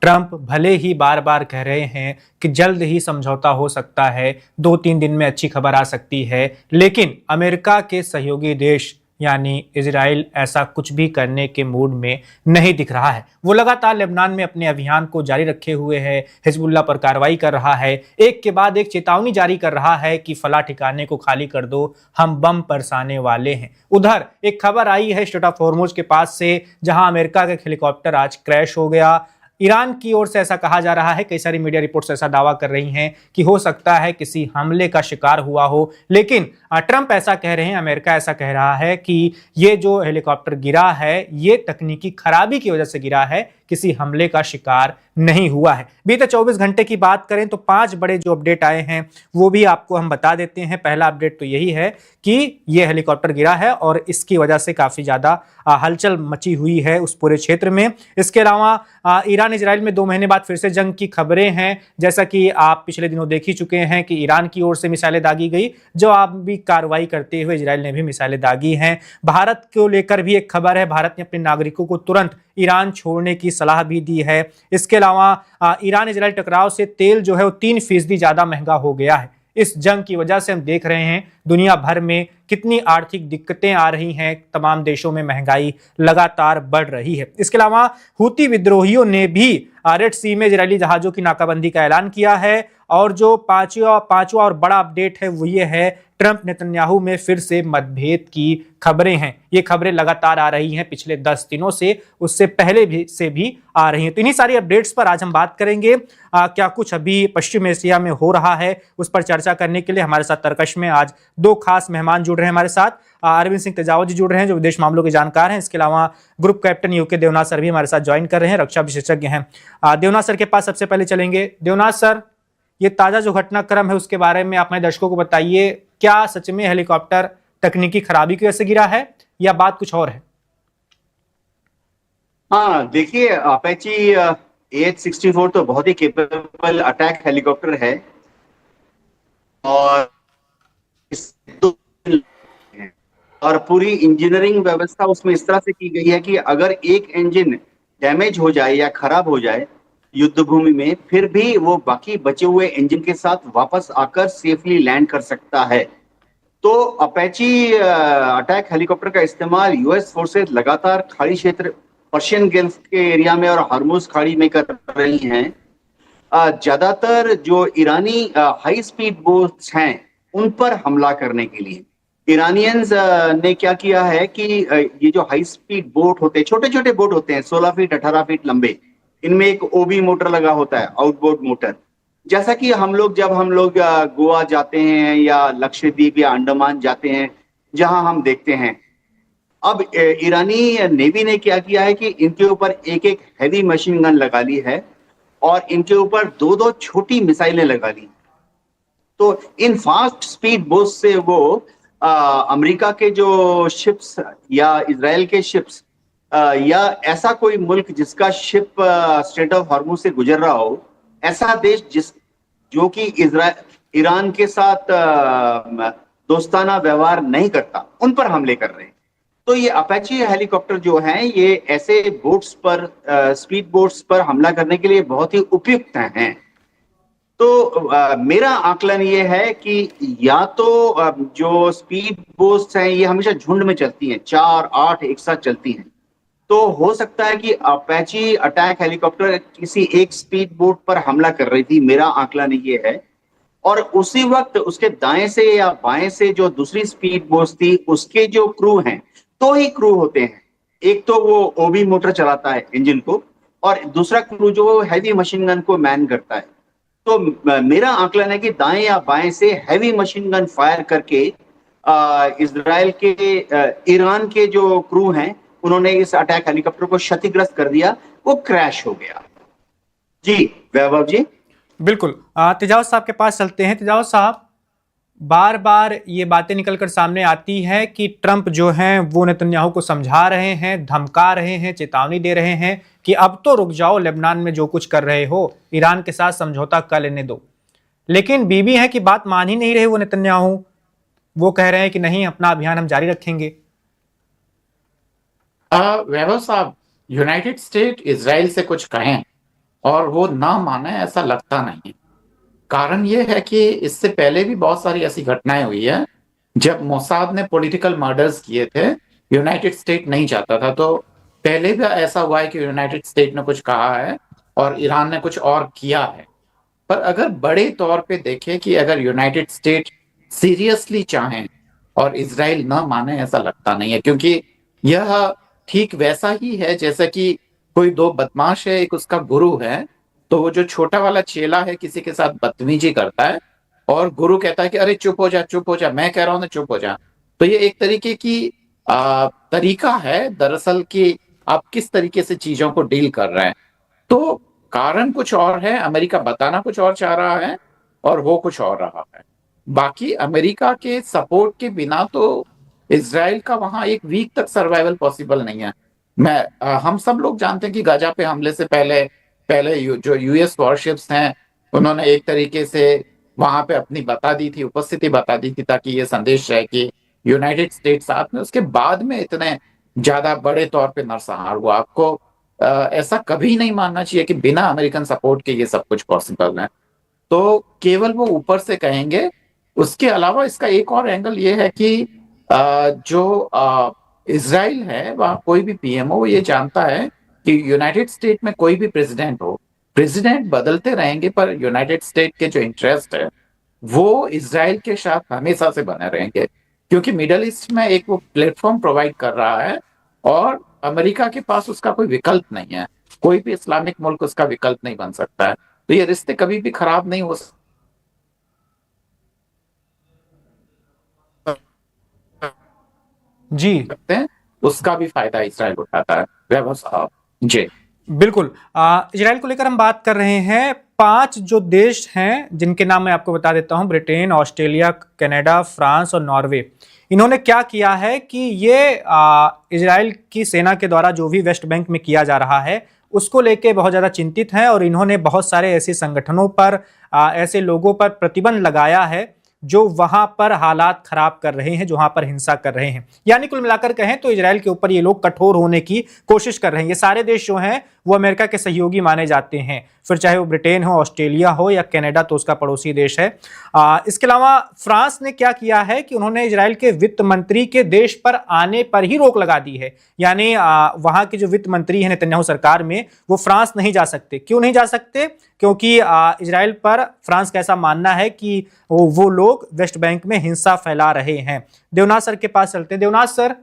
Trump भले ही बार बार कह रहे हैं कि जल्द ही समझौता हो सकता है, 2-3 दिन में अच्छी खबर आ सकती है, लेकिन अमेरिका के सहयोगी देश यानी इजराइल ऐसा कुछ भी करने के मूड में नहीं दिख रहा है। वो लगातार लेबनान में अपने अभियान को जारी रखे हुए है, हिजबुल्लाह पर कार्रवाई कर रहा है, एक के बाद एक चेतावनी जारी कर रहा है कि फला ठिकाने को खाली कर दो, हम बम बरसाने वाले हैं। उधर एक खबर आई है स्ट्रेट ऑफ हॉर्मुज के पास से, जहां अमेरिका का हेलीकॉप्टर आज क्रैश हो गया। ईरान की ओर से ऐसा कहा जा रहा है, कई सारी मीडिया रिपोर्ट्स ऐसा दावा कर रही हैं कि हो सकता है किसी हमले का शिकार हुआ हो, लेकिन ट्रंप ऐसा कह रहे हैं, अमेरिका ऐसा कह रहा है कि ये जो हेलीकॉप्टर गिरा है ये तकनीकी खराबी की वजह से गिरा है, किसी हमले का शिकार नहीं हुआ है। बीते 24 घंटे की बात करें तो 5 बड़े जो अपडेट आए हैं वो भी आपको हम बता देते हैं। पहला अपडेट तो यही है कि ये हेलीकॉप्टर गिरा है और इसकी वजह से काफी ज्यादा हलचल मची हुई है उस पूरे क्षेत्र में। इसके अलावा ईरान इजराइल में 2 महीने बाद फिर से जंग की खबरें हैं, जैसा कि आप पिछले दिनों देख ही चुके हैं कि ईरान की ओर से मिसाइलें दागी गई, जवाब भी कार्रवाई करते हुए इजराइल ने भी मिसाइलें दागी हैं। भारत को लेकर भी एक खबर है, भारत ने अपने नागरिकों को तुरंत ईरान छोड़ने की सलाह भी दी है। इसके अलावा ईरान इजराइल टकराव से तेल जो है वो 3% ज्यादा महंगा हो गया है। इस जंग की वजह से हम देख रहे हैं दुनिया भर में कितनी आर्थिक दिक्कतें आ रही हैं, तमाम देशों में महंगाई लगातार बढ़ रही है। इसके अलावा हूती विद्रोहियों ने भी रेड सी में इजरायली जहाजों की नाकाबंदी का ऐलान किया है। और जो पांचवा और बड़ा अपडेट है वो ये है, ट्रंप नेतन्याहू में फिर से मतभेद की खबरें हैं। ये खबरें लगातार आ रही हैं पिछले 10 दिनों से, उससे पहले भी आ रही हैं। तो इन्हीं सारी अपडेट्स पर आज हम बात करेंगे। क्या कुछ अभी पश्चिम एशिया में हो रहा है, उस पर चर्चा करने के लिए हमारे साथ तर्कश में आज 2 खास मेहमान जुड़ रहे हैं। हमारे साथ अरविंद सिंह तेजावत जी जुड़ रहे हैं जो विदेश मामलों के जानकार हैं। इसके अलावा group captain UK Devnath sir भी हमारे साथ ज्वाइन कर रहे हैं, रक्षा विशेषज्ञ हैं। देवनाथ सर के पास सबसे पहले चलेंगे। देवनाथ सर, ये ताजा जो घटनाक्रम है उसके बारे में आप हमारे दर्शकों को बताइए, क्या सच में हेलीकॉप्टर तकनीकी खराबी की वजह से गिरा है या बात कुछ और है? हाँ, देखिए, अपेची AH-64 तो बहुत ही केपेबल अटैक हेलीकॉप्टर है और और पूरी इंजीनियरिंग व्यवस्था उसमें इस तरह से की गई है कि अगर एक इंजन डैमेज हो जाए या खराब हो जाए युद्ध भूमि में, फिर भी वो बाकी बचे हुए इंजन के साथ वापस आकर सेफली लैंड कर सकता है। तो अपेची अटैक हेलीकॉप्टर का इस्तेमाल यूएस फोर्सेस लगातार खाड़ी क्षेत्र पर्शियन गल्फ के एरिया में और हार्मुज खाड़ी में कर रही हैं। ज्यादातर जो ईरानी हाई स्पीड बोट्स हैं उन पर हमला करने के लिए ईरानियंस ने क्या किया है कि ये जो हाई स्पीड बोट होते हैं, छोटे छोटे बोट होते हैं, 16 फीट 18 फीट लंबे, इनमें एक ओबी मोटर लगा होता है, आउटबोर्ड मोटर। जैसा कि जब हम लोग गोवा जाते हैं या लक्षद्वीप या अंडमान जाते हैं, जहां हम देखते हैं। अब ईरानी नेवी ने क्या किया है कि इनके ऊपर एक एक हैवी मशीन गन लगा ली है और इनके ऊपर 2-2 छोटी मिसाइलें लगा ली। तो इन फास्ट स्पीड बोट से वो अमेरिका के जो शिप्स या इजराइल के शिप्स या ऐसा कोई मुल्क जिसका शिप स्ट्रेट ऑफ हॉर्मुज से गुजर रहा हो, ऐसा देश जो कि ईरान के साथ दोस्ताना व्यवहार नहीं करता, उन पर हमले कर रहे हैं। तो ये अपेची हेलीकॉप्टर जो हैं, ये ऐसे बोट्स पर स्पीड बोट्स पर हमला करने के लिए बहुत ही उपयुक्त हैं। तो मेरा आकलन ये है कि या तो जो स्पीड बोट्स हैं ये हमेशा झुंड में चलती हैं, 4-8 एक साथ चलती हैं। तो हो सकता है कि अपेची अटैक हेलीकॉप्टर किसी एक स्पीड बोट पर हमला कर रही थी, मेरा आकलन ये है। और उसी वक्त उसके दाएं से या बाएं से जो दूसरी स्पीड बोट थी, उसके जो क्रू हैं, 2 ही क्रू होते हैं। एक तो वो ओबी मोटर चलाता है इंजन को, और दूसरा क्रू जो हैवी मशीन गन को मैन करता है। तो मेरा आकलन है कि दाएं या बाएं से हैवी मशीन गन फायर करके इजराइल के ईरान के जो क्रू हैं उन्होंने इस अटैक हेलीकॉप्टर को क्षतिग्रस्त कर दिया, वो क्रैश हो गया। जी वैभव जी। बिल्कुल, तेजावत साहब के पास चलते हैं। तेजावत साहब, बार बार ये बातें निकलकर सामने आती है कि ट्रंप जो हैं वो नेतन्याहू को समझा रहे हैं, धमका रहे हैं, चेतावनी दे रहे हैं कि अब तो रुक जाओ, लेबनान में जो कुछ कर रहे हो, ईरान के साथ समझौता कर लेने दो। लेकिन बीबी है कि बात मान ही नहीं रहे वो नेतन्याहू, वो कह रहे हैं कि नहीं, अपना अभियान हम जारी रखेंगे। वैभव साहब, यूनाइटेड स्टेट इजराइल से कुछ कहें और वो ना माने ऐसा लगता नहीं है। कारण ये है कि इससे पहले भी बहुत सारी ऐसी घटनाएं हुई है। जब मोसाद ने पॉलिटिकल मर्डर्स किए थे, यूनाइटेड स्टेट नहीं चाहता था, तो पहले भी ऐसा हुआ है कि यूनाइटेड स्टेट ने कुछ कहा है और ईरान ने कुछ और किया है। पर अगर बड़े तौर पे देखें कि अगर यूनाइटेड स्टेट सीरियसली चाहें और इजराइल न माने, ऐसा लगता नहीं है। क्योंकि यह ठीक वैसा ही है जैसा कि कोई दो बदमाश है, एक उसका गुरु है, तो वो जो छोटा वाला चेला है किसी के साथ बदतमीजी करता है और गुरु कहता है कि अरे चुप हो जा, चुप हो जा, मैं कह रहा हूं ना चुप हो जा। तो ये एक तरीके की तरीका है दरअसल कि आप किस तरीके से चीजों को डील कर रहे हैं। तो कारण कुछ और है, अमेरिका बताना कुछ और चाह रहा है और हो कुछ और रहा है। बाकी अमेरिका के सपोर्ट के बिना तो इसराइल का वहां एक वीक तक सर्वाइवल पॉसिबल नहीं है। हम सब लोग जानते हैं कि गाजा पे हमले से पहले पहले जो यूएस वॉरशिप्स हैं, उन्होंने एक तरीके से वहां पे अपनी बता दी थी, उपस्थिति बता दी थी, ताकि ये संदेश है कि यूनाइटेड स्टेट साथ में। उसके बाद में इतने ज्यादा बड़े तौर पे नरसंहार हुआ। आपको ऐसा कभी नहीं मानना चाहिए कि बिना अमेरिकन सपोर्ट के ये सब कुछ पॉसिबल है। तो केवल वो ऊपर से कहेंगे। उसके अलावा इसका एक और एंगल ये है कि जो इसराइल है, वहां कोई भी पीएम हो, वो ये जानता है कि यूनाइटेड स्टेट में कोई भी प्रेसिडेंट हो, प्रेसिडेंट बदलते रहेंगे, पर यूनाइटेड स्टेट के जो इंटरेस्ट है वो इसराइल के साथ हमेशा से बने रहेंगे। क्योंकि मिडल ईस्ट में एक वो प्लेटफॉर्म प्रोवाइड कर रहा है और अमेरिका के पास उसका कोई विकल्प नहीं है। कोई भी इस्लामिक मुल्क उसका विकल्प नहीं बन सकता है। तो ये रिश्ते कभी भी खराब नहीं हो जी सकते हैं। उसका भी फायदा इसराइल उठाता है। वैभव साहब जी। बिल्कुल। इजराइल को लेकर हम बात कर रहे हैं। 5 जो देश हैं जिनके नाम मैं आपको बता देता हूं, ब्रिटेन, ऑस्ट्रेलिया, कनाडा, फ्रांस और नॉर्वे। इन्होंने क्या किया है कि ये इजराइल की सेना के द्वारा जो भी वेस्ट बैंक में किया जा रहा है उसको लेके बहुत ज्यादा चिंतित हैं और इन्होंने बहुत सारे ऐसे संगठनों पर, ऐसे लोगों पर प्रतिबंध लगाया है जो वहां पर हालात खराब कर रहे हैं, जो वहां पर हिंसा कर रहे हैं। यानी कुल मिलाकर कहें तो इजराइल के ऊपर ये लोग कठोर होने की कोशिश कर रहे हैं। ये सारे देश जो हैं वो अमेरिका के सहयोगी माने जाते हैं, फिर चाहे वो ब्रिटेन हो, ऑस्ट्रेलिया हो या कनाडा, तो उसका पड़ोसी देश है। इसके अलावा फ्रांस ने क्या किया है कि उन्होंने इजराइल के वित्त मंत्री के देश पर आने पर ही रोक लगा दी है। यानी वहां के जो वित्त मंत्री है नेतन्याहू सरकार में, वो फ्रांस नहीं जा सकते। क्यों नहीं जा सकते? क्योंकि इजराइल पर फ्रांस का ऐसा मानना है कि वो लोग वेस्ट बैंक में हिंसा फैला रहे हैं। देवनाथ सर के पास चलते हैं। देवनाथ सर,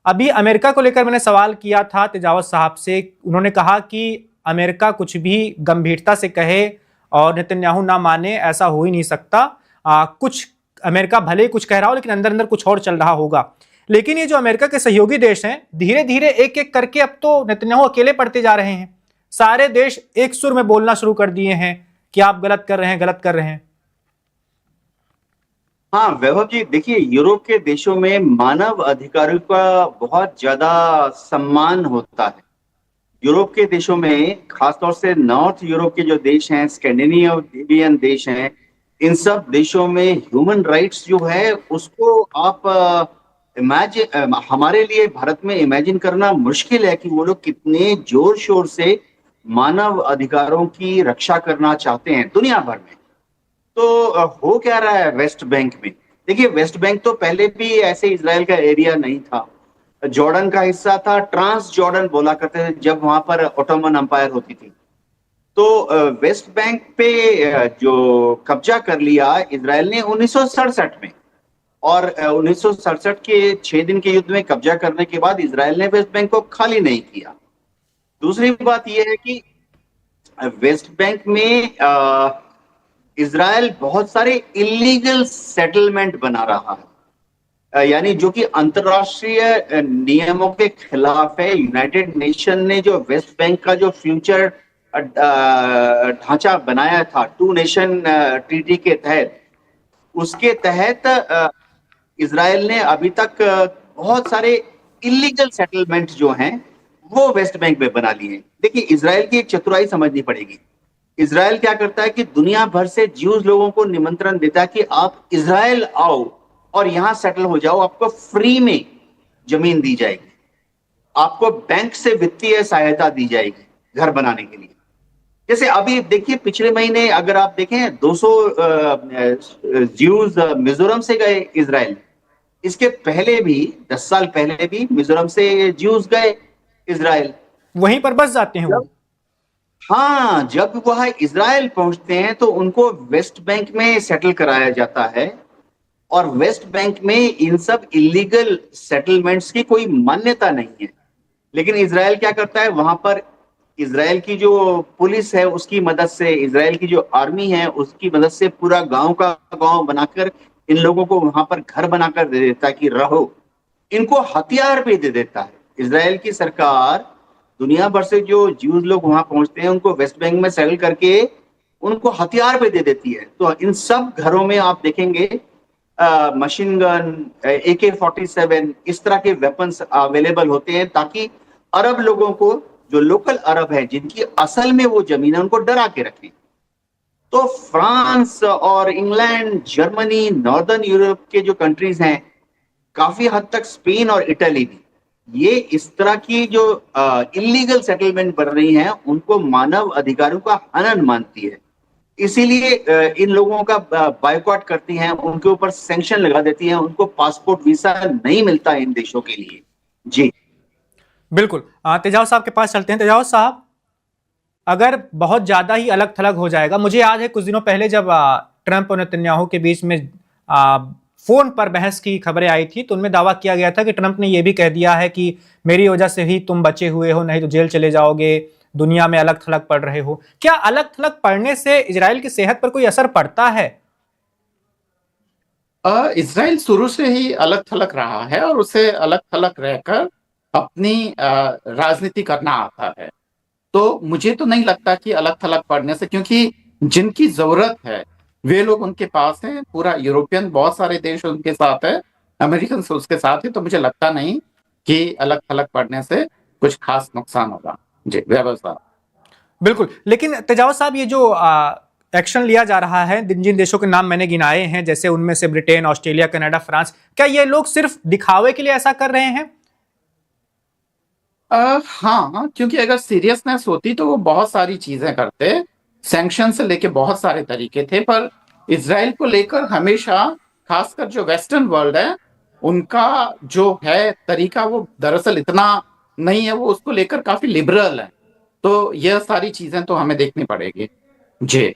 अभी अमेरिका को लेकर मैंने सवाल किया था तेजावत साहब से। उन्होंने कहा कि अमेरिका कुछ भी गंभीरता से कहे और नेतन्याहू ना माने, ऐसा हो ही नहीं सकता। कुछ अमेरिका भले ही कुछ कह रहा हो लेकिन अंदर अंदर कुछ और चल रहा होगा। लेकिन ये जो अमेरिका के सहयोगी देश हैं, धीरे धीरे एक एक करके अब तो नेतन्याहू अकेले पड़ते जा रहे हैं। सारे देश एक सुर में बोलना शुरू कर दिए हैं कि आप गलत कर रहे हैं, गलत कर रहे हैं। हाँ वैभव जी, देखिए यूरोप के देशों में मानव अधिकारों का बहुत ज्यादा सम्मान होता है। यूरोप के देशों में, खासतौर से नॉर्थ यूरोप के जो देश हैं, स्कैंडिनेवियन देश हैं, इन सब देशों में ह्यूमन राइट्स जो है उसको आप इमेजिन, हमारे लिए भारत में इमेजिन करना मुश्किल है कि वो लोग कितने जोर शोर से मानव अधिकारों की रक्षा करना चाहते हैं दुनिया भर में। तो हो क्या रहा है वेस्ट बैंक में? देखिए, वेस्ट बैंक तो पहले भी ऐसे इजराइल का एरिया नहीं था, जॉर्डन का हिस्सा था। ट्रांस जॉर्डन बोला करते थे जब वहां पर ओटोमन अंपायर होती थी। तो वेस्ट बैंक पे जो कब्जा कर लिया इजराइल ने 1967 में, और 1967 के 6 दिन के युद्ध में कब्जा करने के बाद इजराइल ने वेस्ट बैंक को खाली नहीं किया। दूसरी बात यह है कि वेस्ट बैंक में इजराइल बहुत सारे इलीगल सेटलमेंट बना रहा है, यानी जो कि अंतरराष्ट्रीय नियमों के खिलाफ है। यूनाइटेड नेशन ने जो वेस्ट बैंक का जो फ्यूचर ढांचा बनाया था 2 नेशन ट्रीटी के तहत, उसके तहत इजराइल ने अभी तक बहुत सारे इलीगल सेटलमेंट जो हैं वो वेस्ट बैंक में बना लिए हैं। देखिए, इजराइल की एक चतुराई समझनी पड़ेगी। इजराइल क्या करता है कि दुनिया भर से ज्यूज लोगों को निमंत्रण देता है कि आप इजराइल आओ और यहां सेटल हो जाओ, आपको फ्री में जमीन दी जाएगी, आपको बैंक से वित्तीय सहायता दी जाएगी घर बनाने के लिए। जैसे अभी देखिए पिछले महीने अगर आप देखें 200 ज्यूज मिजोरम से गए इजराइल। इसके पहले भी 10 साल पहले भी मिजोरम से ज्यूज गए इजराइल। वहीं पर बस जाते हैं वो। जब हाँ, जब वह इजराइल पहुंचते हैं तो उनको वेस्ट बैंक में सेटल कराया जाता है, और वेस्ट बैंक में इन सब इलीगल सेटलमेंट्स की कोई मान्यता नहीं है। लेकिन इजराइल क्या करता है, वहां पर इजराइल की जो पुलिस है उसकी मदद से, इजराइल की जो आर्मी है उसकी मदद से पूरा गांव का गांव बनाकर इन लोगों को वहां पर घर बनाकर दे देता है कि रहो। इनको हथियार भी दे देता है। इजराइल की सरकार दुनिया भर से जो ज्यूज लोग वहां पहुंचते हैं उनको वेस्ट बैंक में सेटल करके उनको हथियार भी दे देती है। तो इन सब घरों में आप देखेंगे मशीन गन, AK-47, इस तरह के वेपन्स अवेलेबल होते हैं, ताकि अरब लोगों को, जो लोकल अरब है जिनकी असल में वो जमीन है, उनको डरा के रखें। तो फ्रांस और इंग्लैंड, जर्मनी, नॉर्दर्न यूरोप के जो कंट्रीज हैं, काफी हद तक स्पेन और इटली भी, ये इस तरह की जो इलीगल सेटलमेंट बन रही हैं उनको मानव अधिकारों का हनन मानती है। इसीलिए इन लोगों का बायकॉट करती हैं, उनके ऊपर सैंक्शन लगा देती हैं, उनको पासपोर्ट वीजा नहीं मिलता इन देशों के लिए। जी बिल्कुल। तेजाब साहब के पास चलते हैं। तेजाब साहब, अगर बहुत ज्यादा ही अलग थलग हो जाएगा, मुझे याद है कुछ दिनों पहले जब ट्रंप और नेतन्याहू के बीच में फोन पर बहस की खबरें आई थी, तो उनमें दावा किया गया था कि ट्रंप ने यह भी कह दिया है कि मेरी वजह से ही तुम बचे हुए हो, नहीं तो जेल चले जाओगे, दुनिया में अलग थलग पड़ रहे हो। क्या अलग थलग पड़ने से इजराइल की सेहत पर कोई असर पड़ता है? इजराइल शुरू से ही अलग थलग रहा है और उसे अलग थलग रहकर अपनी राजनीति करना आता है। तो मुझे तो नहीं लगता कि अलग थलग पड़ने से, क्योंकि जिनकी जरूरत है वे लोग उनके पास हैं। पूरा यूरोपियन बहुत सारे देश उनके साथ है, अमेरिकन उसके साथ है। तो मुझे लगता नहीं कि अलग थलग पड़ने से कुछ खास नुकसान होगा। जी व्यवस्था बिल्कुल। लेकिन तेजाब साहब, ये जो एक्शन लिया जा रहा है, जिन जिन देशों के नाम मैंने गिनाए हैं, जैसे उनमें से ब्रिटेन, ऑस्ट्रेलिया, कनाडा, फ्रांस, क्या ये लोग सिर्फ दिखावे के लिए ऐसा कर रहे हैं? हाँ, क्योंकि अगर सीरियसनेस होती तो वो बहुत सारी चीजें करते। सैंक्शन से लेके बहुत सारे तरीके थे, पर इजराइल को लेकर हमेशा, खासकर जो वेस्टर्न वर्ल्ड है, उनका जो है तरीका वो दरअसल इतना नहीं है। वो उसको लेकर काफी लिबरल है। तो यह सारी चीजें तो हमें देखनी पड़ेगी। जी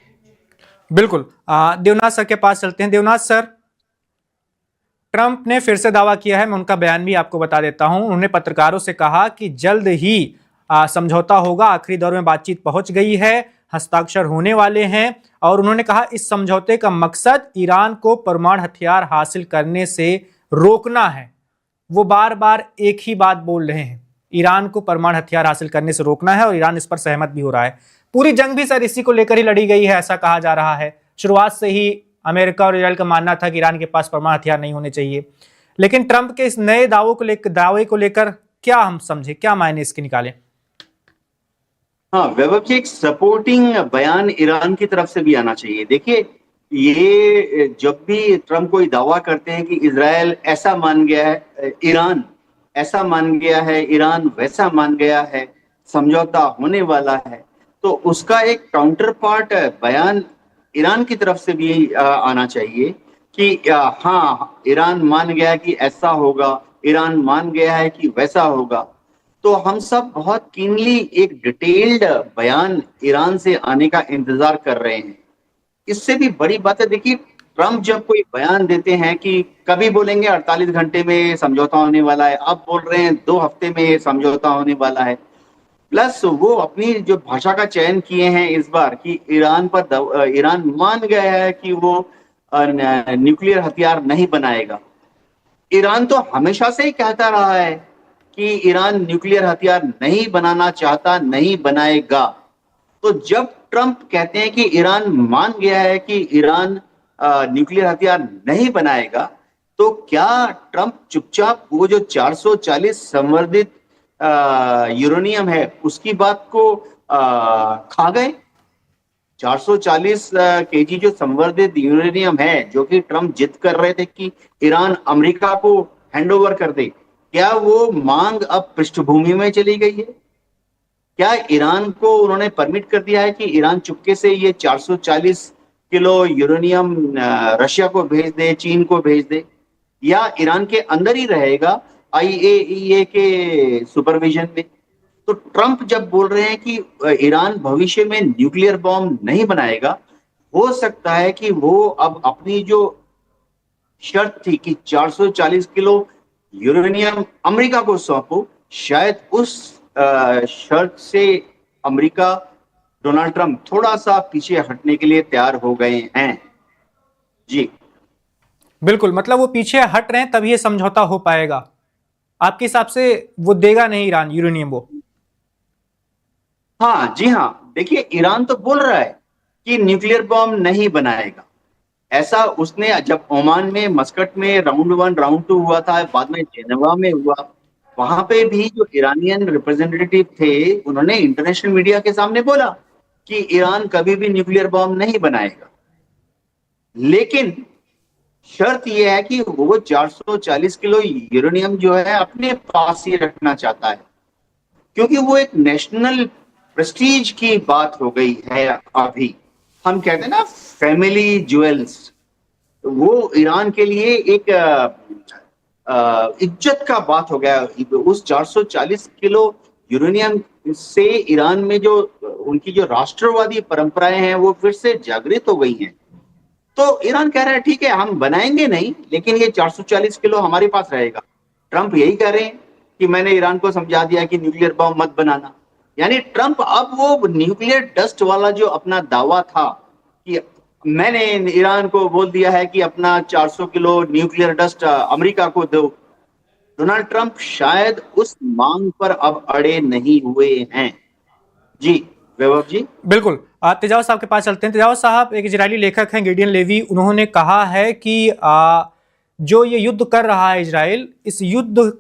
बिल्कुल। देवनाथ सर के पास चलते हैं। देवनाथ सर, ट्रंप ने फिर से दावा किया है, मैं उनका बयान भी आपको बता देता हूं। उन्होंने पत्रकारों से कहा कि जल्द ही समझौता होगा, आखिरी दौर में बातचीत पहुंच गई है, हस्ताक्षर होने वाले हैं। और उन्होंने कहा इस समझौते का मकसद ईरान को परमाणु हथियार हासिल करने से रोकना है। वो बार बार एक ही बात बोल रहे हैं, ईरान को परमाणु हथियार हासिल करने से रोकना है, और ईरान इस पर सहमत भी हो रहा है। पूरी जंग भी सर इसी को लेकर ही लड़ी गई है, ऐसा कहा जा रहा है। शुरुआत से ही अमेरिका और इजराइल का मानना था कि ईरान के पास परमाणु हथियार नहीं होने चाहिए। लेकिन ट्रंप के इस नए दावे को लेकर क्या हम समझे, क्या मायने इसके निकाले? हाँ वैभव जी, एक सपोर्टिंग बयान ईरान की तरफ से भी आना चाहिए। देखिए, ये जब भी ट्रंप कोई दावा करते हैं कि इजराइल ऐसा मान गया है, ईरान ऐसा मान गया है, ईरान वैसा मान गया है, समझौता होने वाला है, तो उसका एक काउंटर पार्ट बयान ईरान की तरफ से भी आना चाहिए कि हाँ, ईरान मान गया है कि ऐसा होगा, ईरान मान गया है कि वैसा होगा। तो हम सब बहुत कीनली एक डिटेल्ड बयान ईरान से आने का इंतजार कर रहे हैं। इससे भी बड़ी बात है, देखिए, ट्रंप जब कोई बयान देते हैं कि कभी बोलेंगे 48 घंटे में समझौता होने वाला है, अब बोल रहे हैं 2 हफ्ते में समझौता होने वाला है। प्लस वो अपनी जो भाषा का चयन किए हैं इस बार कि ईरान मान गया है कि वो न्यूक्लियर हथियार नहीं बनाएगा। ईरान तो हमेशा से ही कहता रहा है कि ईरान न्यूक्लियर हथियार नहीं बनाना चाहता, नहीं बनाएगा। तो जब ट्रंप कहते हैं कि ईरान मान गया है कि ईरान न्यूक्लियर हथियार नहीं बनाएगा, तो क्या ट्रंप चुपचाप वो जो 440 संवर्धित यूरेनियम है उसकी बात को खा गए? 440 केजी जो संवर्धित यूरेनियम है, जो कि ट्रंप जिद कर रहे थे कि ईरान अमेरिका को हैंडओवर कर दे, क्या वो मांग अब पृष्ठभूमि में चली गई है? क्या ईरान को उन्होंने परमिट कर दिया है कि ईरान चुपके से ये 440 किलो यूरेनियम रशिया को भेज दे, चीन को भेज दे, या ईरान के अंदर ही रहेगा आईएईए के सुपरविजन में? तो ट्रंप जब बोल रहे हैं कि ईरान भविष्य में न्यूक्लियर बॉम्ब नहीं बनाएगा, हो सकता है कि वो अब अपनी जो शर्त थी कि 440 किलो यूरेनियम अमेरिका को सौंपो, शायद उस शर्त से अमेरिका, डोनाल्ड ट्रंप थोड़ा सा पीछे हटने के लिए तैयार हो गए हैं। जी बिल्कुल, मतलब वो पीछे हट रहे हैं तभी ये समझौता हो पाएगा। आपके हिसाब से वो देगा नहीं ईरान यूरेनियम वो? हाँ, जी हाँ, देखिए ईरान तो बोल रहा है कि न्यूक्लियर बॉम्ब नहीं बनाएगा। ऐसा उसने जब ओमान में, मस्कट में राउंड 1 राउंड 2 हुआ था, बाद में जेनेवा में हुआ, वहां पे भी जो ईरानियन रिप्रेजेंटेटिव थे उन्होंने इंटरनेशनल मीडिया के सामने बोला कि ईरान कभी भी न्यूक्लियर बॉम्ब नहीं बनाएगा, लेकिन शर्त यह है कि वो 440 किलो यूरेनियम जो है अपने पास ही रखना चाहता है, क्योंकि वो एक नेशनल प्रेस्टीज की बात हो गई है। अभी हम कहते हैं ना फैमिली ज्वेल्स, वो ईरान के लिए एक इज्जत का बात हो गया। उस 440 किलो यूरेनियम से ईरान में जो उनकी जो राष्ट्रवादी परंपराएं हैं वो फिर से जागृत हो गई हैं। तो ईरान कह रहा है ठीक है, हम बनाएंगे नहीं, लेकिन ये 440 किलो हमारे पास रहेगा। ट्रंप यही कह रहे हैं कि मैंने ईरान को समझा दिया कि न्यूक्लियर बॉम्ब मत बनाना। यानी ट्रंप अब वो न्यूक्लियर डस्ट वाला जो अपना दावा था कि मैंने ईरान को बोल दिया है कि अपना 400 किलो न्यूक्लियर डस्ट अमेरिका को दो, डोनाल्ड ट्रंप शायद उस मांग पर अब अड़े नहीं हुए हैं। जी वैभव जी। बिल्कुल, तेजावत साहब के पास चलते हैं। तेजावत साहब एक इजरायली लेखक हैं, गिडियन लेवी, उन्होंने कहा है कि जो ये युद्ध कर रहा है इजराइल, इस युद्ध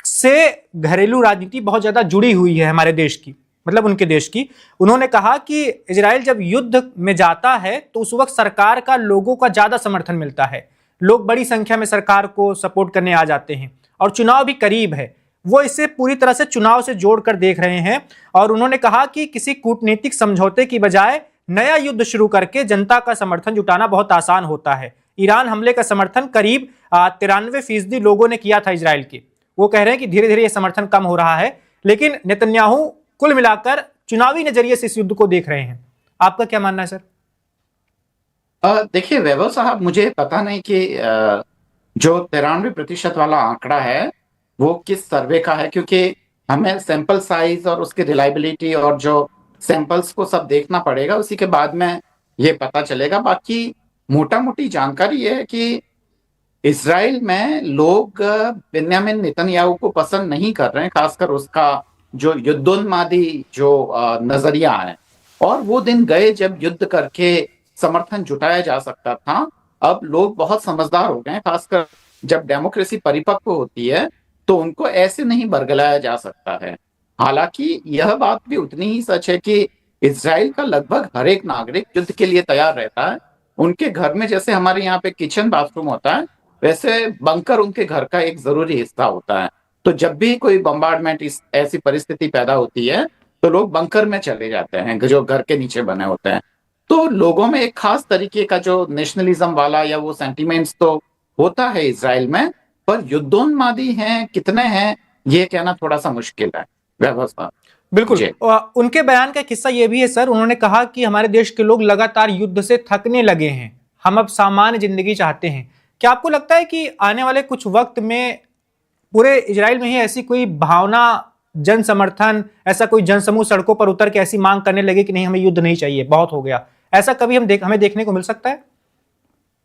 से घरेलू राजनीति बहुत ज्यादा जुड़ी हुई है हमारे देश की, मतलब उनके देश की। उन्होंने कहा कि इजराइल जब युद्ध में जाता है तो उस वक्त सरकार का लोगों का ज्यादा समर्थन मिलता है, लोग बड़ी संख्या में सरकार को सपोर्ट करने आ जाते हैं, और चुनाव भी करीब है। वो इसे पूरी तरह से चुनाव से जोड़कर देख रहे हैं, और उन्होंने कहा कि किसी कूटनीतिक समझौते की बजाय नया युद्ध शुरू करके जनता का समर्थन जुटाना बहुत आसान होता है। ईरान हमले का समर्थन करीब 93% लोगों ने किया था इजराइल के। वो कह रहे हैं कि धीरे धीरे यह समर्थन कम हो रहा है, लेकिन नेतन्याहू कुल मिलाकर चुनावी नजरिए से इस युद्ध को देख रहे हैं। आपका क्या मानना है सर? देखिए वैभव साहब, मुझे पता नहीं कि जो 93% वाला आंकड़ा है वो किस सर्वे का है, क्योंकि हमें सैंपल साइज और उसकी रिलायबिलिटी और जो सैंपल्स को सब देखना पड़ेगा, उसी के बाद में ये पता चलेगा। बाकी मोटा मोटी जानकारी ये है कि इजराइल में लोग बेन्यामिन नेतन्याहू को पसंद नहीं कर रहे हैं, खासकर उसका जो युद्धोन्मादी जो नजरिया है। और वो दिन गए जब युद्ध करके समर्थन जुटाया जा सकता था। अब लोग बहुत समझदार हो गए हैं, खासकर जब डेमोक्रेसी परिपक्व होती है तो उनको ऐसे नहीं बरगलाया जा सकता है। हालांकि यह बात भी उतनी ही सच है कि इजराइल का लगभग हर एक नागरिक युद्ध के लिए तैयार रहता है। उनके घर में जैसे हमारे यहाँ पे किचन बाथरूम होता है, वैसे बंकर उनके घर का एक जरूरी हिस्सा होता है। तो जब भी कोई बम्बार्डमेंट इस ऐसी परिस्थिति पैदा होती है तो लोग बंकर में चले जाते हैं जो घर के नीचे बने होते हैं। तो लोगों में एक खास तरीके का जो नेशनलिज्म वाला या वो सेंटिमेंट्स तो होता है इजराइल में, पर युद्धोन्मादी हैं कितने हैं ये कहना थोड़ा सा मुश्किल है। व्यवस्था बिल्कुल, उनके बयान का किस्सा ये भी है सर, उन्होंने कहा कि हमारे देश के लोग लगातार युद्ध से थकने लगे हैं, हम अब सामान्य जिंदगी चाहते हैं। क्या आपको लगता है कि आने वाले कुछ वक्त में पूरे इजराइल में ही ऐसी कोई भावना, जन समर्थन, ऐसा कोई जनसमूह सड़कों पर उतर के ऐसी मांग करने लगे कि नहीं हमें युद्ध नहीं चाहिए, बहुत हो गया? ऐसा कभी हमें देखने को मिल सकता है?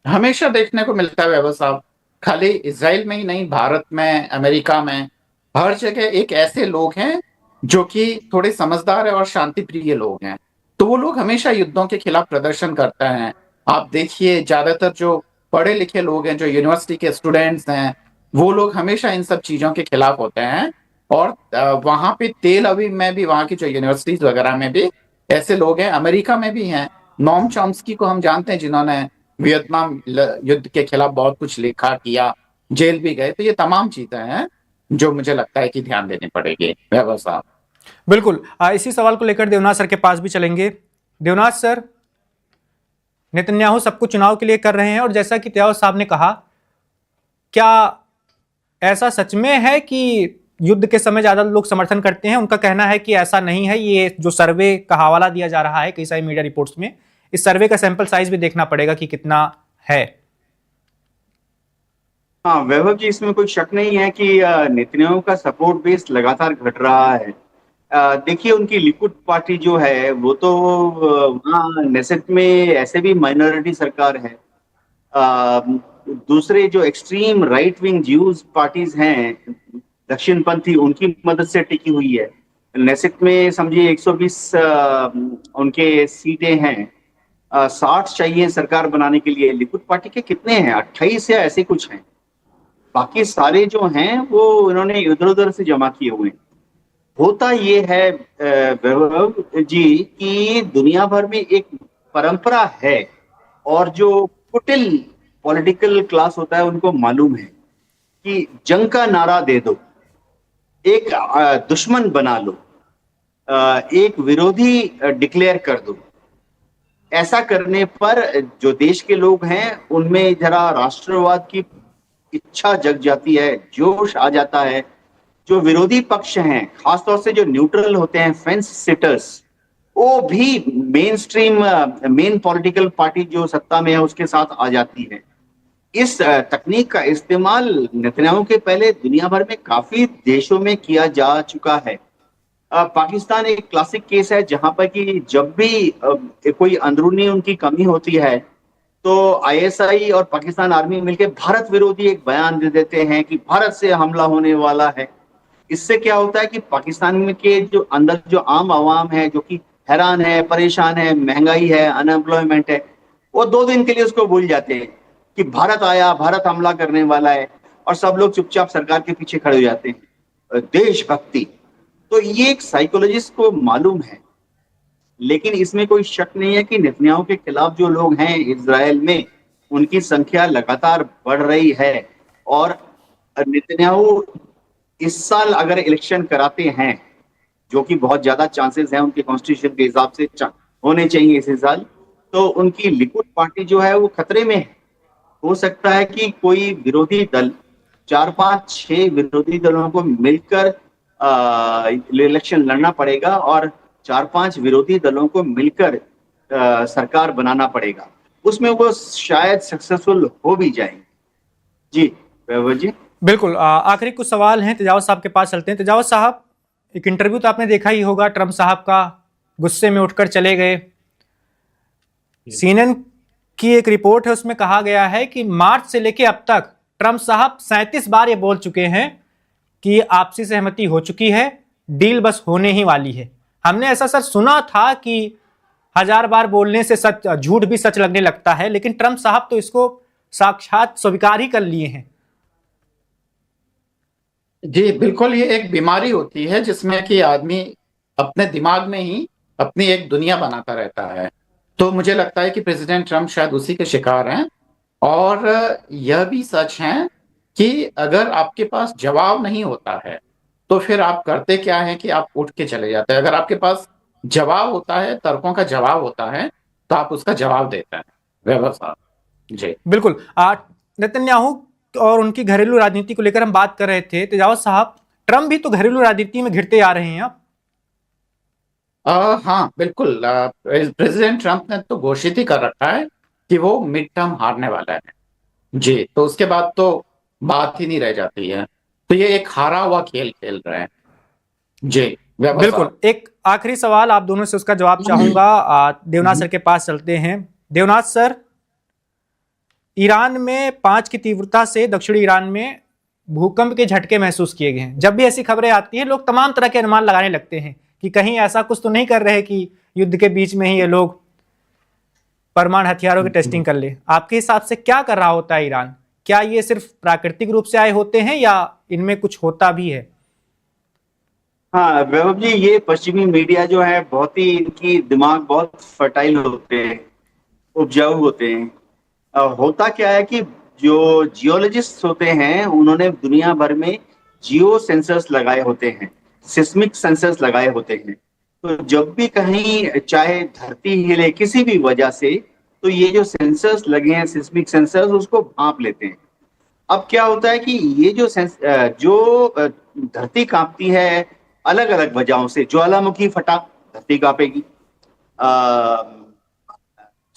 हमेशा देखने को मिलता है वैभव साहब। खाली इजराइल में ही नहीं, भारत में, अमेरिका में, हर जगह एक ऐसे लोग हैं जो कि थोड़े समझदार है और शांति प्रिय लोग हैं। तो वो लोग हमेशा युद्धों के खिलाफ प्रदर्शन करते हैं। आप देखिए ज्यादातर जो पढ़े लिखे लोग हैं, जो यूनिवर्सिटी के स्टूडेंट्स हैं, वो लोग हमेशा इन सब चीजों के खिलाफ होते हैं। और वहां पे तेल अवीव में भी, वहां की जो यूनिवर्सिटीज वगैरह में भी ऐसे लोग हैं। अमेरिका में भी हैं। नोम चॉम्स्की को हम जानते हैं, जिन्होंने वियतनाम युद्ध के खिलाफ बहुत कुछ लिखा किया, जेल भी गए। तो ये तमाम चीजें हैं जो मुझे लगता है कि ध्यान देनी पड़ेगी वैभव साहब। बिल्कुल। इसी सवाल को लेकर देवनाथ सर के पास भी चलेंगे। देवनाथ सर, नेतन्याहू सब कुछ चुनाव के लिए कर रहे हैं और जैसा कि त्याव साहब ने कहा, क्या ऐसा सच में है कि युद्ध के समय ज्यादा लोग समर्थन करते हैं? उनका कहना है कि ऐसा नहीं है। ये जो सर्वे का हवाला दिया जा रहा है कई सारी मीडिया रिपोर्ट्स में, इस सर्वे का सैंपल साइज भी देखना पड़ेगा कि कितना है। हाँ वैभव जी, इसमें कोई शक नहीं है कि नेतन्याहू का सपोर्ट बेस लगातार घट रहा है। देखिए, उनकी लिकुड पार्टी जो है वो तो वहाँ नेसेट में ऐसे भी माइनॉरिटी सरकार है। दूसरे जो extreme right wing Jews parties हैं, दक्षिणपंथी, उनकी मदद से टिकी हुई है। नेसेट में समझिए 120 उनके सीटें हैं। 60 चाहिए सरकार बनाने के लिए। लिकुड पार्टी के कितने हैं? 28 या ऐसे कुछ हैं। बाकी सारे जो हैं वो इन्होंने इधर उधर से जमा किए हुए हैं। होता ये है वैभव जी कि दुनिया भर में एक परंपरा है, और जो कुटिल पॉलिटिकल क्लास होता है उनको मालूम है कि जंग का नारा दे दो, एक दुश्मन बना लो, एक विरोधी डिक्लेयर कर दो। ऐसा करने पर जो देश के लोग हैं उनमें जरा राष्ट्रवाद की इच्छा जग जाती है, जोश आ जाता है। जो विरोधी पक्ष हैं, खासतौर से जो न्यूट्रल होते हैं, फेंस सिटर्स, वो भी मेन पॉलिटिकल पार्टी जो सत्ता में है उसके साथ आ जाती है। इस तकनीक का इस्तेमाल नेतन्याहू के पहले दुनिया भर में काफी देशों में किया जा चुका है। पाकिस्तान एक क्लासिक केस है जहां पर कि जब भी कोई अंदरूनी उनकी कमी होती है तो आईएसआई और पाकिस्तान आर्मी मिलकर भारत विरोधी एक बयान दे देते हैं कि भारत से हमला होने वाला है। इससे क्या होता है कि पाकिस्तान में के जो अंदर जो आम आवाम है, जो कि हैरान है, परेशान है, महंगाई है, अनएम्प्लॉयमेंट है, वो 2 दिन के लिए उसको भूल जाते हैं कि भारत आया, भारत हमला करने वाला है, और सब लोग चुपचाप सरकार के पीछे खड़े हो जाते हैं। देशभक्ति, तो ये एक साइकोलॉजिस्ट को मालूम है। लेकिन इसमें कोई शक नहीं है कि नेतन्याहू के खिलाफ जो लोग हैं इजराइल में, उनकी संख्या लगातार बढ़ रही है। और नेतन्याहू इस साल अगर इलेक्शन कराते हैं, जो कि बहुत ज्यादा चांसेस हैं उनके कॉन्स्टिट्यूशन के हिसाब से होने चाहिए इस साल, तो उनकी लिकुड पार्टी जो है वो खतरे में है। हो सकता है कि कोई विरोधी दल, 4-5-6 विरोधी दलों को मिलकर इलेक्शन लड़ना पड़ेगा और 4-5 विरोधी दलों को मिलकर सरकार बनाना पड़ेगा। उसमें वो शायद सक्सेसफुल हो भी जाएंगे। जी वैभव जी। बिल्कुल। आखिरी कुछ सवाल हैं, तेजावत साहब के पास चलते हैं। तेजावत साहब, एक इंटरव्यू तो आपने देखा ही होगा, ट्रंप साहब का, गुस्से में उठकर चले गए। सीएनएन की एक रिपोर्ट है, उसमें कहा गया है कि मार्च से लेकर अब तक ट्रंप साहब 37 बार ये बोल चुके हैं कि आपसी सहमति हो चुकी है, डील बस होने ही वाली है। हमने ऐसा सर सुना था कि 1000 बार बोलने से सच, झूठ भी सच लगने लगता है, लेकिन ट्रंप साहब तो इसको साक्षात स्वीकार ही कर लिए हैं। जी बिल्कुल, ये एक बीमारी होती है जिसमें कि आदमी अपने दिमाग में ही अपनी एक दुनिया बनाता रहता है। तो मुझे लगता है कि प्रेसिडेंट ट्रंप शायद उसी के शिकार हैं। और यह भी सच है कि अगर आपके पास जवाब नहीं होता है तो फिर आप करते क्या है कि आप उठ के चले जाते हैं। अगर आपके पास जवाब होता है, तर्कों का जवाब होता है, तो आप उसका जवाब देते हैं। वैभव साहब जी। बिल्कुल। नेतन्याहू और उनकी घरेलू राजनीति को लेकर हम बात कर रहे थे। तेजावत साहब, ट्रंप भी तो घरेलू राजनीति में घिरते आ रहे हैं अब। हाँ बिल्कुल, प्रेसिडेंट ट्रंप ने तो घोषित ही कर रखा है कि वो मिड टर्म हारने वाला है। जी, तो उसके बाद तो बात ही नहीं रह जाती है। तो ये एक हारा हुआ खेल खेल रहे हैं। जी बिल्कुल। एक आखिरी सवाल आप दोनों से उसका जवाब चाहूंगा। देवनाथ सर के पास चलते हैं। देवनाथ सर, ईरान में 5 की तीव्रता से दक्षिणी ईरान में भूकंप के झटके महसूस किए गए हैं। जब भी ऐसी खबरें आती हैं, लोग तमाम तरह के अनुमान लगाने लगते हैं कि कहीं ऐसा कुछ तो नहीं कर रहे कि युद्ध के बीच में ही ये लोग परमाणु हथियारों की टेस्टिंग कर ले। आपके हिसाब से क्या कर रहा होता है ईरान? क्या ये सिर्फ प्राकृतिक रूप से आए होते हैं या इनमें कुछ होता भी है? हाँ वैभव जी, ये पश्चिमी मीडिया जो है बहुत ही, इनकी दिमाग बहुत फर्टाइल होते हैं, उपजाऊ होते हैं। होता क्या है कि जो जियोलॉजिस्ट होते हैं उन्होंने दुनिया भर में जियो सेंसर्स लगाए होते हैं। सिस्मिक सेंसर्स लगाए होते हैं। तो जब भी कहीं चाहे धरती हिले किसी भी वजह से, तो ये जो सेंसर्स लगे हैं सिस्मिक सेंसर्स उसको भांप लेते हैं। अब क्या होता है कि ये जो धरती कांपती है अलग अलग वजहों से, ज्वालामुखी फटा धरती कांपेगी,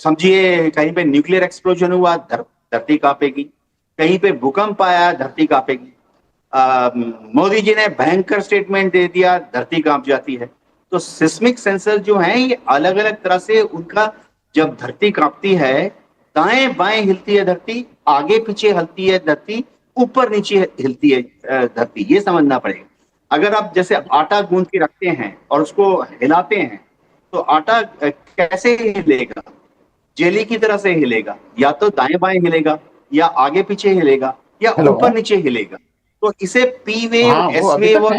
समझिए कहीं पे न्यूक्लियर एक्सप्लोजन हुआ धरती कांपेगी, कहीं पे भूकंप आया धरती कांपेगी, मोदी जी ने भयंकर स्टेटमेंट दे दिया धरती कांप जाती है। तो सिस्मिक सेंसर जो हैं ये अलग अलग तरह से उनका, जब धरती कांपती है दाएं बाएं हिलती है धरती, आगे पीछे हिलती है धरती, ऊपर नीचे हिलती है धरती, ये समझना पड़ेगा। अगर आप जैसे आटा गूंद के रखते हैं और उसको हिलाते हैं तो आटा कैसे हिलेगा, जेली की तरह से हिलेगा, या तो दाएं बाएं हिलेगा या आगे पीछे हिलेगा या ऊपर नीचे हिलेगा। तो इसे पी वेव, एस वेव और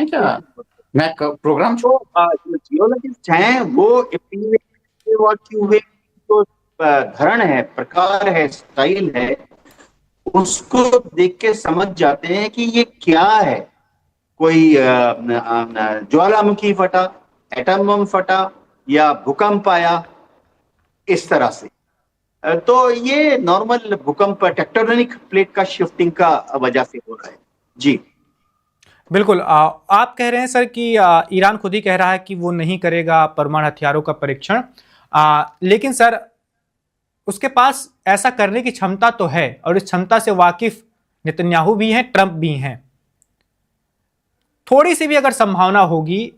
मैं प्रोग्राम जो जियोलॉजिस्ट हैं वो पी वेव और क्यू वेव तो धरण है, प्रकार है, स्टाइल है, उसको देख के समझ जाते हैं कि ये क्या है। कोई ज्वालामुखी फटा, एटम बम फटा या भूकंप आया, इस तरह से। तो ये नॉर्मल भूकंप टेक्टोनिक प्लेट का शिफ्टिंग का वजह से हो रहा है। जी बिल्कुल। आप कह रहे हैं सर कि ईरान खुद ही कह रहा है कि वो नहीं करेगा परमाणु हथियारों का परीक्षण, लेकिन सर उसके पास ऐसा करने की क्षमता तो है और इस क्षमता से वाकिफ नेतन्याहू भी हैं, ट्रंप भी हैं। थोड़ी सी भी अगर संभावना होगी,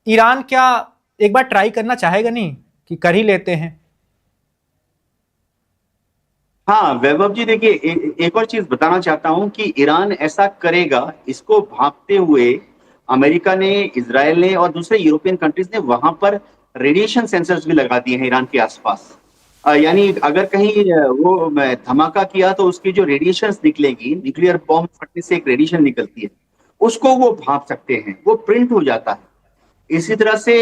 ईरान क्या एक बार ट्राई करना चाहेगा नहीं कि कर ही लेते हैं? हाँ वैभव जी, देखिए एक और चीज बताना चाहता हूं कि ईरान ऐसा करेगा, इसको भांपते हुए अमेरिका ने, इजराइल ने और दूसरे यूरोपियन कंट्रीज ने वहां पर रेडिएशन सेंसर्स भी लगा दिए हैं ईरान के आसपास। यानी अगर कहीं वो धमाका किया तो उसकी जो रेडिएशन निकलेगी, न्यूक्लियर बॉम्ब फटने से एक रेडिएशन निकलती है, उसको वो भांप सकते हैं, वो प्रिंट हो जाता है। इसी तरह से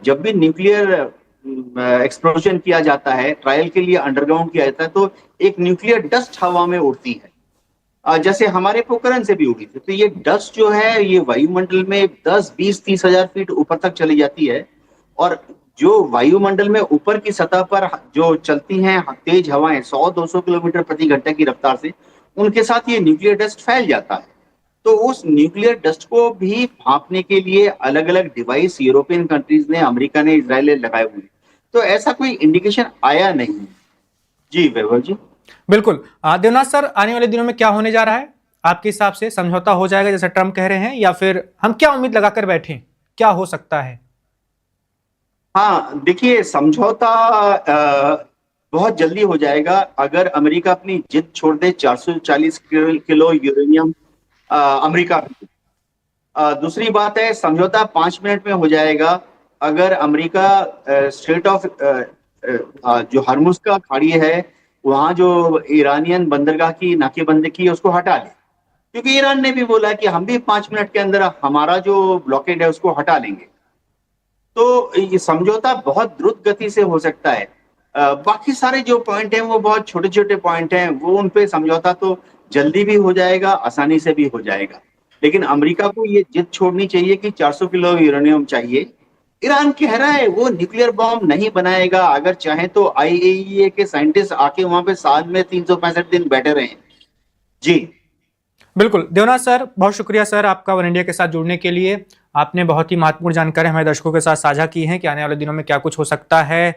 जब भी न्यूक्लियर एक्सप्लोजन किया जाता है, ट्रायल के लिए अंडरग्राउंड किया जाता है, तो एक न्यूक्लियर डस्ट हवा में उड़ती है, जैसे हमारे पोखरण से भी उड़ी थी। तो ये डस्ट जो है ये वायुमंडल में 10, 20, 30 हजार फीट ऊपर तक चली जाती है, और जो वायुमंडल में ऊपर की सतह पर जो चलती हैं तेज हवाएं 100-200 किलोमीटर प्रति घंटे की रफ्तार से, उनके साथ ये न्यूक्लियर डस्ट फैल जाता है। तो उस न्यूक्लियर डस्ट को भी भांपने के लिए अलग अलग डिवाइस यूरोपियन कंट्रीज ने, अमेरिका ने, इजराइल ने लगाए हुए। तो ऐसा कोई इंडिकेशन आया नहीं। जी वैभव जी बिल्कुल। देवनाथ सर, आने वाले दिनों में क्या होने जा रहा है आपके हिसाब से? समझौता हो जाएगा जैसे ट्रंप कह रहे हैं, या फिर हम क्या उम्मीद लगाकर बैठे, क्या हो सकता है? हाँ देखिए, समझौता बहुत जल्दी हो जाएगा अगर अमेरिका अपनी जिद छोड़ दे। 440 किलो यूरेनियम अमेरिका। दूसरी बात है, समझौता 5 मिनट में हो जाएगा अगर अमेरिका स्ट्रेट ऑफ जो हर्मुज का खाड़ी है वहां जो ईरानियन बंदरगाह की नाकेबंदी की उसको हटा ले, क्योंकि ईरान ने भी बोला कि हम भी 5 मिनट के अंदर हमारा जो ब्लॉकेड है उसको हटा लेंगे। तो ये समझौता बहुत द्रुत गति से हो सकता है। बाकी सारे जो पॉइंट हैं वो बहुत छोटे छोटे पॉइंट हैं, वो उन पे समझौता तो जल्दी भी हो जाएगा, आसानी से भी हो जाएगा। लेकिन अमेरिका को ये जिद छोड़नी चाहिए कि 400 किलो यूरेनियम चाहिए। ईरान कह रहा है वो न्यूक्लियर बॉम्ब नहीं बनाएगा, अगर चाहे तो IAEA के साइंटिस्ट आके वहां पे साल में 365 दिन बैठे रहे। जी बिल्कुल। देवनाथ सर, बहुत शुक्रिया सर आपका वन इंडिया के साथ जुड़ने के लिए। आपने बहुत ही महत्वपूर्ण जानकारी हमारे दर्शकों के साथ साझा की है कि आने वाले दिनों में क्या कुछ हो सकता है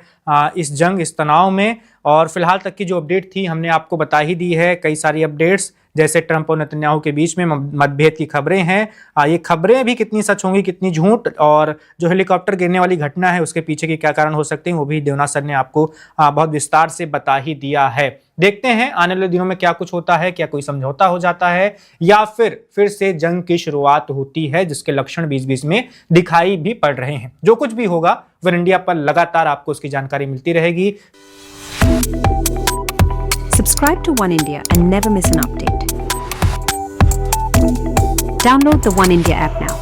इस जंग, इस तनाव में। और फिलहाल तक की जो अपडेट थी हमने आपको बता ही दी है। कई सारी अपडेट्स, जैसे ट्रंप और नेतन्याहू के बीच में मतभेद की खबरें हैं। ये खबरें भी कितनी सच होंगी, कितनी झूठ, और जो हेलीकॉप्टर गिरने वाली घटना है उसके पीछे के क्या कारण हो सकते हैं, वो भी देवनाथ सर ने आपको बहुत विस्तार से बता ही दिया है। देखते हैं आने वाले दिनों में क्या कुछ होता है, क्या कोई समझौता हो जाता है या फिर से जंग की शुरुआत होती है, जिसके लक्षण बीच-बीच में दिखाई भी पड़ रहे हैं। जो कुछ भी होगा वन इंडिया पर लगातार आपको उसकी जानकारी मिलती रहेगी। Subscribe to One India and never miss an update. Download the One India app now.